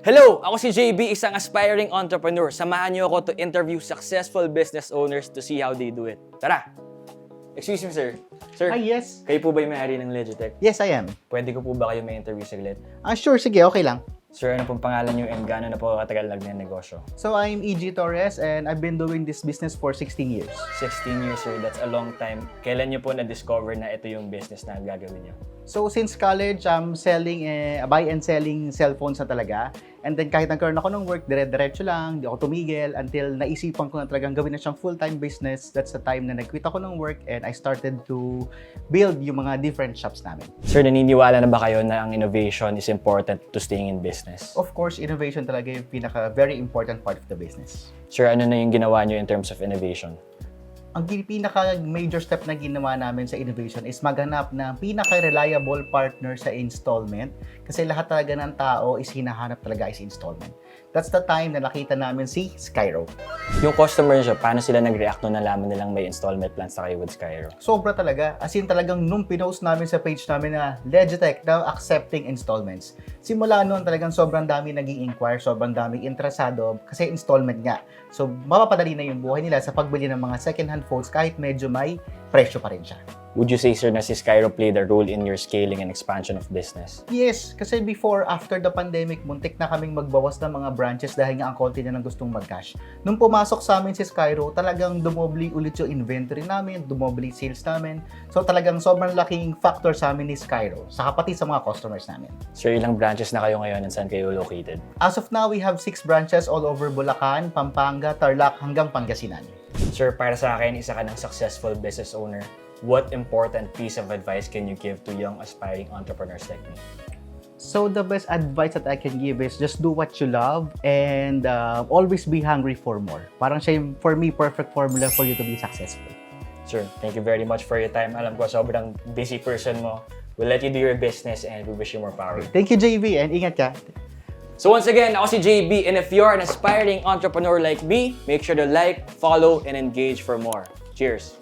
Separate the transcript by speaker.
Speaker 1: Hello! Ako si JB, isang aspiring entrepreneur. Samahan niyo ako to interview successful business owners to see how they do it. Tara! Excuse me, sir. Sir,
Speaker 2: Yes.
Speaker 1: kayo po ba yung may-ari ng Legitech?
Speaker 2: Yes, I am.
Speaker 1: Pwede ko po ba kayo may interview saglit?
Speaker 2: Sure, sige, okay lang.
Speaker 1: Sir, ano pong pangalan niyo and gaano na po katagal lang ng negosyo?
Speaker 2: So, I'm E.G. Torres and I've been doing this business for 16 years.
Speaker 1: 16 years, sir. That's a long time. Kailan niyo po na-discover na ito yung business na gagawin niyo?
Speaker 2: So, since college, I'm selling, buy and selling cellphones na talaga. And then, kahit nagkaroon ako ng work, dire-diretso lang, di ako tumigil until naisipan ko na talagang gawin na siyang full-time business. That's the time na nag-quit ako ng work and I started to build yung mga different shops namin.
Speaker 1: Sir, naniniwala na ba kayo na ang innovation is important to staying in business?
Speaker 2: Of course, innovation talaga yung very important part of the business.
Speaker 1: Sir, ano na yung ginawa niyo in terms of innovation?
Speaker 2: Ang pinaka-major step na ginawa namin sa innovation is maghanap ng pinaka-reliable partner sa installment kasi lahat talaga ng tao is hinahanap talaga is installment. That's the time na nakita namin si Skyro.
Speaker 1: Yung customer siya, paano sila nag-react nung nalaman nilang may installment plans na kayo with Skyro?
Speaker 2: Sobra talaga. As in talagang nung pinost namin sa page namin na Legitech now accepting installments. Simula noon talagang sobrang dami naging inquire, sobrang daming interesado kasi installment nga. So mapapadali na yung buhay nila sa pagbili ng mga second-hand phones kahit medyo may presyo pa rin siya.
Speaker 1: Would you say, sir, na si Skyro played a role in your scaling and expansion of business?
Speaker 2: Yes, kasi after the pandemic, muntik na kaming magbawas ng mga branches dahil nga ang konti na nang gustong mag-cash. Nung pumasok sa amin si Skyro, talagang dumobli ulit yung inventory namin, dumobli sales namin. So talagang sobrang laking factor sa amin ni Skyro, sa kapatid sa mga customers namin.
Speaker 1: Sir, ilang branches na kayo ngayon and saan kayo located?
Speaker 2: As of now, we have 6 branches all over Bulacan, Pampanga, Tarlac, hanggang Pangasinan.
Speaker 1: Sir, para sa akin, isa ka ng successful business owner. What important piece of advice can you give to young aspiring entrepreneurs like me?
Speaker 2: So the best advice that I can give is just do what you love and always be hungry for more. Parang siya yung, for me, perfect formula for you to be successful.
Speaker 1: Sir, thank you very much for your time. Alam ko, sobrang busy person mo. We'll let you do your business and we wish you more power.
Speaker 2: Thank you, JV, and ingat ka.
Speaker 1: So once again, ako si JB, and if you're an aspiring entrepreneur like me, make sure to like, follow, and engage for more. Cheers!